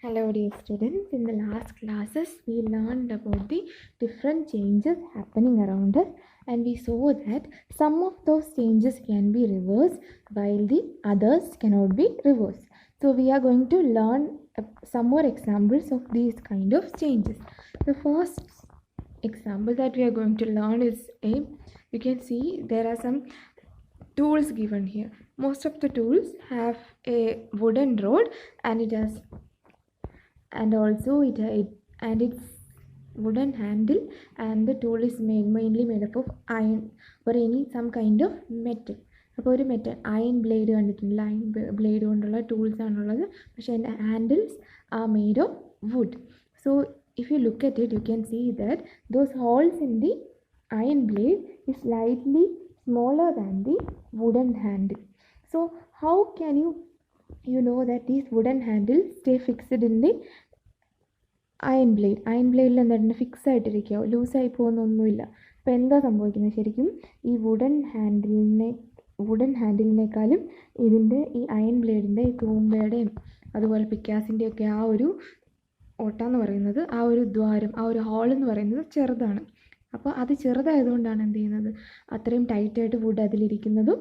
Hello dear students, in the last classes we learned about the different changes happening around us, and we saw that some of those changes can be reversed while the others cannot be reversed. So we are going to learn some more examples of these kind of changes. The first example that we are going to learn is you can see there are some tools given here. Most of the tools have a wooden rod and it has its wooden handle, and the tool is mainly made up of iron or some kind of metal. അപ്പോൾ ഒരു metal iron blade കണ്ടിട്ടുണ്ട്, iron blade കൊണ്ടുള്ള tools ആണുള്ളത്, പക്ഷേ അതിൻ്റെ handles are made of wood. So if you look at it you can see that those holes in the iron blade is slightly smaller than the wooden handle. So how can you know that these wooden handles stay fixed in the iron ബ്ലേഡിൽ എന്താണ് ഫിക്സ് ആയിട്ടിരിക്കുക, ലൂസായി പോകുന്നൊന്നുമില്ല. അപ്പോൾ എന്താ സംഭവിക്കുന്നത്, ശരിക്കും ഈ വുഡൻ ഹാൻഡിലിനേക്കാളും ഇതിൻ്റെ ഈ അയൺ ബ്ലേഡിൻ്റെ ഈ തൂമ്പയുടെയും അതുപോലെ പിക്കാസിൻ്റെയൊക്കെ ആ ഒരു ഓട്ടാന്ന് പറയുന്നത്, ആ ഒരു ദ്വാരം, ആ ഒരു ഹോൾ എന്ന് പറയുന്നത് ചെറുതാണ്. അപ്പോൾ അത് ചെറുതായതുകൊണ്ടാണ് എന്ത് ചെയ്യുന്നത്, അത്രയും ടൈറ്റായിട്ട് വുഡ് അതിലിരിക്കുന്നതും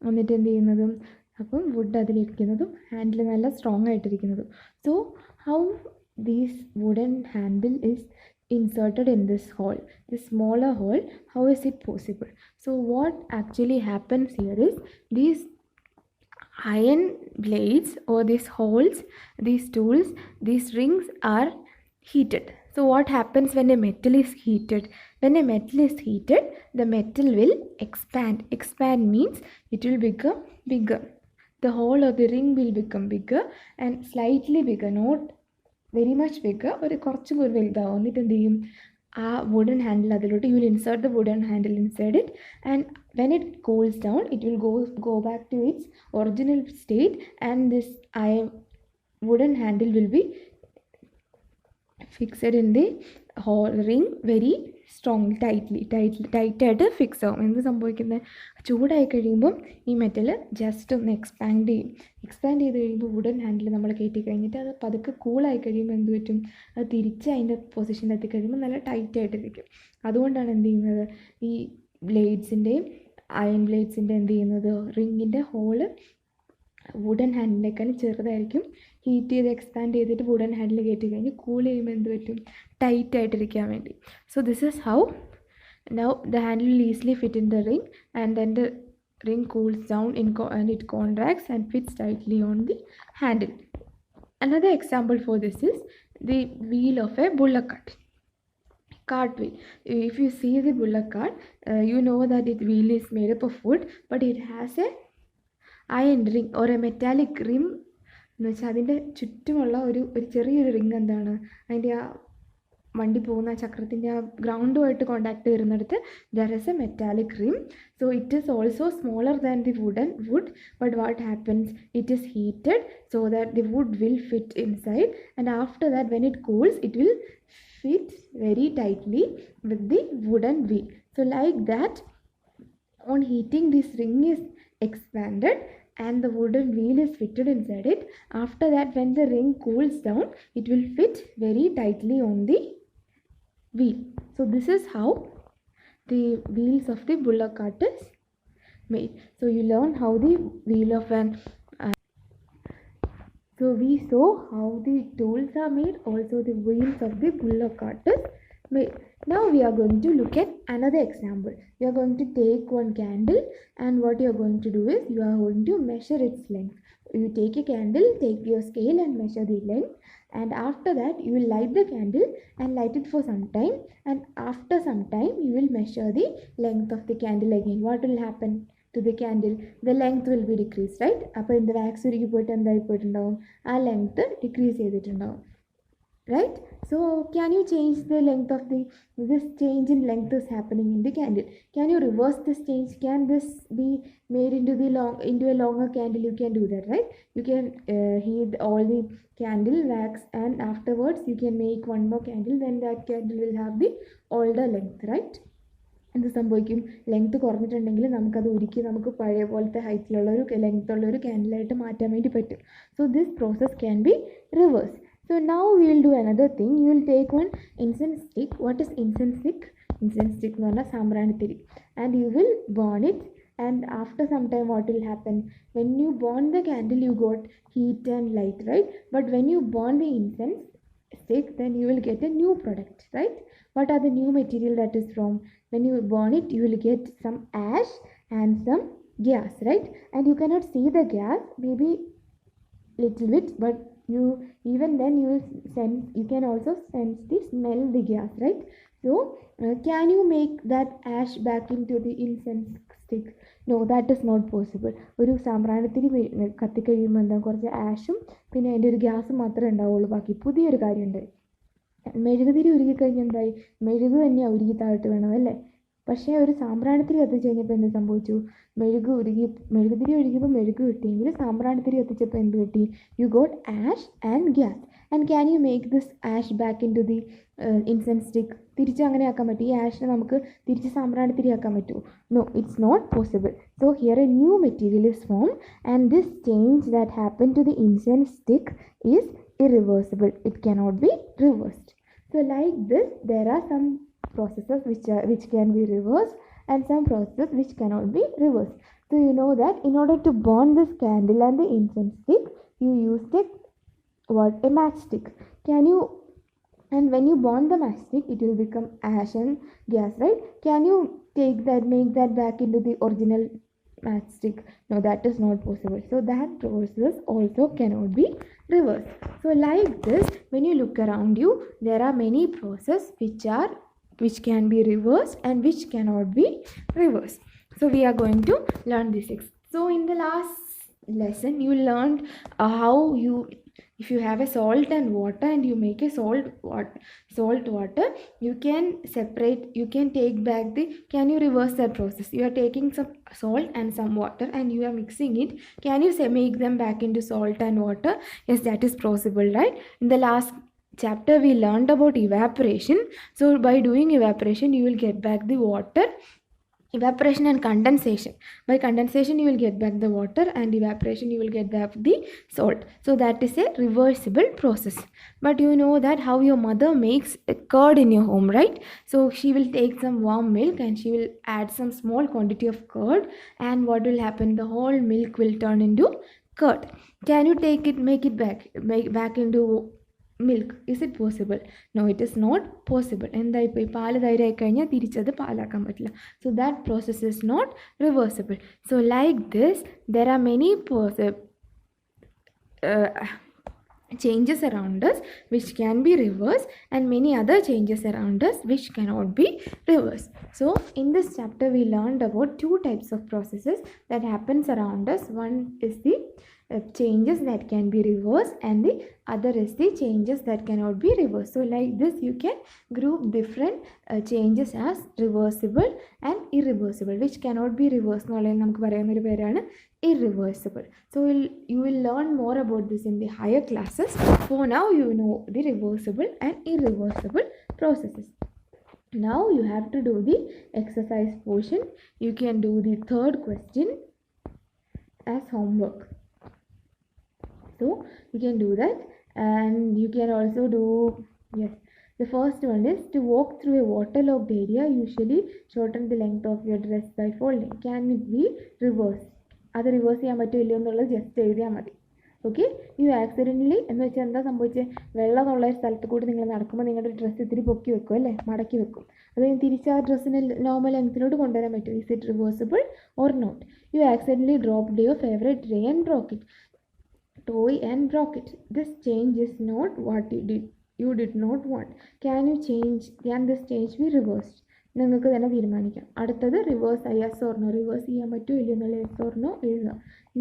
എന്നിട്ട് എന്ത് ചെയ്യുന്നതും, അപ്പം വുഡ് അതിലിരിക്കുന്നതും ഹാൻഡിൽ നല്ല സ്ട്രോങ് ആയിട്ടിരിക്കുന്നതും. So how this wooden handle is inserted in this hole, this smaller hole, how is it possible? So what actually happens here is these iron blades or these holes, these tools, these rings are heated. So what happens when a metal is heated? When a metal is heated, the metal will expand means it will become bigger. The hole of the ring will become bigger and slightly bigger, not very much bigger, ഒരു കുറച്ചും കൂടി വലുതാവും. എന്നിട്ട് എന്ത് ചെയ്യും, ആ wooden handle അതിലോട്ട് you will insert the wooden handle inside it, and when it cools down it will go back to its original state, and this wooden handle will be fixed in the ring very strong, ടൈറ്റായിട്ട് fix ആവും. എന്ത് സംഭവിക്കുന്നത്, ചൂടായി കഴിയുമ്പം ഈ metal just ഒന്ന് expand ചെയ്ത് കഴിയുമ്പോൾ വുഡൻ ഹാൻഡിൽ നമ്മൾ കയറ്റി കഴിഞ്ഞിട്ട് അത് പതുക്കെ കൂളായി കഴിയുമ്പോൾ എന്ത് പറ്റും, അത് തിരിച്ച് അതിൻ്റെ പൊസിഷനിൽ എത്തിക്കഴിയുമ്പോൾ നല്ല ടൈറ്റായിട്ടിരിക്കും. അതുകൊണ്ടാണ് എന്ത് ചെയ്യുന്നത്, ഈ ബ്ലേഡ്സിൻ്റെയും അയൺ ബ്ലേഡ്സിൻ്റെ എന്ത് ചെയ്യുന്നത്, റിങ്ങിൻ്റെ ഹോള് വുഡൻ ഹാൻഡിലേക്കാളും ചെറുതായിരിക്കും. ഹീറ്റ് ചെയ്ത് എക്സ്പാൻഡ് ചെയ്തിട്ട് വുഡൻ ഹാൻഡിൽ കയറ്റി കഴിഞ്ഞ് കൂൾ ചെയ്യുമ്പോൾ എന്ത് പറ്റും, ടൈറ്റായിട്ടിരിക്കാൻ വേണ്ടി. So this is how now the handle will easily fit in the ring, and then the ring cools down and it contracts and fits tightly on the handle. Another example for this is the wheel of a bullock cart wheel. If you see the bullock cart, you know that its wheel is made up of wood, but it has a iron ring or a metallic rim എന്ന് വെച്ചാൽ അതിൻ്റെ ചുറ്റുമുള്ള ഒരു ചെറിയൊരു ring എന്താണ്, അതിൻ്റെ ആ വണ്ടി പോകുന്ന ചക്രത്തിൻ്റെ ആ ഗ്രൗണ്ടുമായിട്ട് കോണ്ടാക്ട് വരുന്നിടത്ത് there is a metallic rim. So it is also smaller than the wood, but what happens, it is heated so that the wood will fit inside, and after that when it cools it will fit very tightly with the wooden wheel. So like that on heating this ring is expanded and the wooden wheel is fitted inside it. After that when the ring cools down it will fit very tightly on the wheel. So this is how the wheels of the bullock cart is made. So you learn how the wheel of an so we saw how the tools are made, also the wheels of the bullock cart is made. Now we are going to look at another example. You are going to take one candle, and what you are going to do is you are going to measure its length. You take a candle, take your scale and measure the length, and after that you will light the candle and light it for some time, and after some time you will measure the length of the candle again. What will happen to the candle? The length will be decreased, right? അപ്പോൾ இந்த wax ഉരുകി പോയിട്ട് എന്തായി പോയിട്ടുണ്ടാവും, ആ length decrease ചെയ്തിട്ടുണ്ടാവും, right? So can you change the length of this change in length is happening in the candle. Can you reverse this change? Can this be made into a longer candle? You can do that, right? You can heat all the candle wax, and afterwards you can make one more candle, then that candle will have the older length, right? എന്ത് സംഭവിക്കും, length കുറഞ്ഞിട്ടുണ്ടെങ്കിൽ നമുക്കത് ഉരുക്കി നമുക്ക് പഴയ പോലത്തെ ഹൈറ്റിലുള്ള ഒരു ലെങ്ത്തുള്ള ഒരു ക്യാൻഡിലായിട്ട് മാറ്റാൻ വേണ്ടി പറ്റും. So this process can be reverse. So now we will do another thing. You will take one incense stick. What is incense stick? Incense stick എന്ന് പറഞ്ഞാൽ സാമ്പ്രാണിത്തിരി. And you will burn it. And after some time, what will happen? When you burn the candle, you got heat and light, right? But when you burn the incense stick, then you will get a new product, right? What are the new material that is from? When you burn it, you will get some ash and some gas, right? And you cannot see the gas, maybe little bit, but you even then you sense, you can also sense the smell the gas, right? So can you make that ash back into the incense stick? No, that is not possible. ഒരു സാമ്പ്രാണിത്തിരി കത്തിക്കഴിയുമ്പോൾ എന്താ കുറച്ച് ആഷും പിന്നെ അതിൻ്റെ ഒരു ഗ്യാസും മാത്രമേ ഉണ്ടാവുള്ളൂ. ബാക്കി പുതിയൊരു കാര്യമുണ്ട്, മെഴുകുതിരി ഉരുകിക്കഴിഞ്ഞാൽ എന്തായി? മെഴുക് തന്നെയാണ് ഉരുകി താഴ്ത്ത് വേണം അല്ലേ? പക്ഷേ ഒരു സാമ്പ്രാണിത്തിരി കത്തിച്ച് കഴിഞ്ഞപ്പോൾ എന്ത് സംഭവിച്ചു? മെഴുകുതിരി ഒഴുകിയപ്പോൾ മെഴുക് കിട്ടിയെങ്കിൽ സാമ്പ്രാണിത്തിരി കത്തിച്ചപ്പോൾ എന്ത് കിട്ടി? You got ash and gas. And can you make this ash back into the incense stick? തിരിച്ച് അങ്ങനെ ആക്കാൻ പറ്റും? ഈ ആഷിനെ നമുക്ക് തിരിച്ച് സാമ്പ്രാണിത്തിരി ആക്കാൻ പറ്റുമോ? No, it's not possible. So here a new material is form and this change that happen to the incense stick is irreversible. It cannot be reversed. So like this, there are some processes which can be reversed and some processes which cannot be reversed. So you know that in order to burn this candle and the incense stick, you used a matchstick. And when you burn the matchstick, it will become ash and gas, right? Can you make that back into the original matchstick? No, that is not possible. So that process also cannot be reversed. So like this, when you look around you, there are many processes which can be reversed and which cannot be reversed. So we are going to learn this. So in the last lesson, you learned how if you have a salt and water and you make a salt water, you can separate, you can take back can you reverse that process? You are taking some salt and some water and you are mixing it. Can you make them back into salt and water? Yes, that is possible, right? In the last chapter we learned about evaporation. So by doing evaporation, you will get back the water. Evaporation and condensation. By condensation, you will get back the water, and evaporation, you will get back the salt. So that is a reversible process. But you know that how your mother makes a curd in your home, right? So she will take some warm milk and she will add some small quantity of curd, and what will happen? The whole milk will turn into curd. Can you make it back into milk? Is it possible? No, it is not possible. എന്താ ഇപ്പോൾ ഈ പാല് തൈരായി കഴിഞ്ഞാൽ തിരിച്ചത് പാലാക്കാൻ പറ്റില്ല. So that process is not reversible. So like this, there are many changes around us which can be reversed and many other changes around us which cannot be reversed. So in this chapter, we learned about two types of processes that happens around us. One is the changes that can be reversed and the other is the changes that cannot be reversed. So like this, you can group different changes as reversible and irreversible. Which cannot be reversed എന്നുള്ളത് നമുക്ക് പറയുന്ന ഒരു പേരാണ് irreversible. So you will learn more about this in the higher classes. For now, you know the reversible and irreversible processes. Now you have to do the exercise portion. You can do the third question as homework. So you can do that, and you can also do, yes, the first one is to walk through a waterlogged area, usually shorten the length of your dress by folding. Can it be reversed? അത് reverse ചെയ്യാൻ പറ്റുമോ ഇല്ലയോ എന്നുള്ളത് just എഴുതിയാൽ മതി. Okay, U accidentally എന്ന് വെച്ചാൽ എന്താ സംഭവിച്ചത്? വെള്ളമുള്ള ഒരു സ്ഥലത്ത് കൂടി നിങ്ങൾ നടക്കുമ്പോൾ നിങ്ങളുടെ ഡ്രസ്സ് ഇത്തിരി പൊക്കി വെക്കും അല്ലേ, മടക്കി വെക്കും. അത് തിരിച്ച് ആ ഡ്രസ്സിന് നോർമൽ ലെങ്ത്തിലോട്ട് കൊണ്ടുവരാൻ പറ്റും. Is it reversible or not? You accidentally dropped your favourite toy and broke it. This change is not what you did not want. Can this change be reversed? നിങ്ങൾക്ക് തന്നെ തീരുമാനിക്കാം. അടുത്തത് reverse yes or no, reverse ചെയ്യാൻ പറ്റുമോ ഇല്ലയോ എന്നുള്ള yes or no എഴുതുക.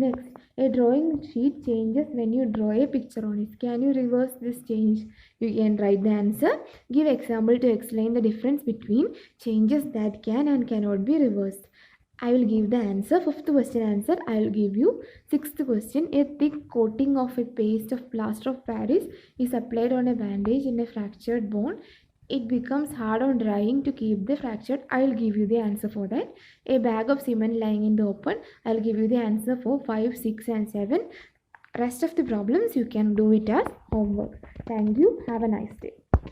Next, a drawing sheet changes when you draw a picture on it. Can you reverse this change? You can write the answer. Give example to explain the difference between changes that can and cannot be reversed. I will give the answer. Fifth question answer I will give you. Sixth question, a thick coating of a paste of plaster of Paris is applied on a bandage in a fractured bone. It becomes hard on drying to keep the fractured. I will give you the answer for that. A bag of cement lying in the open. I will give you the answer for 5, 6 and 7. Rest of the problems you can do it as homework. Thank you. Have a nice day.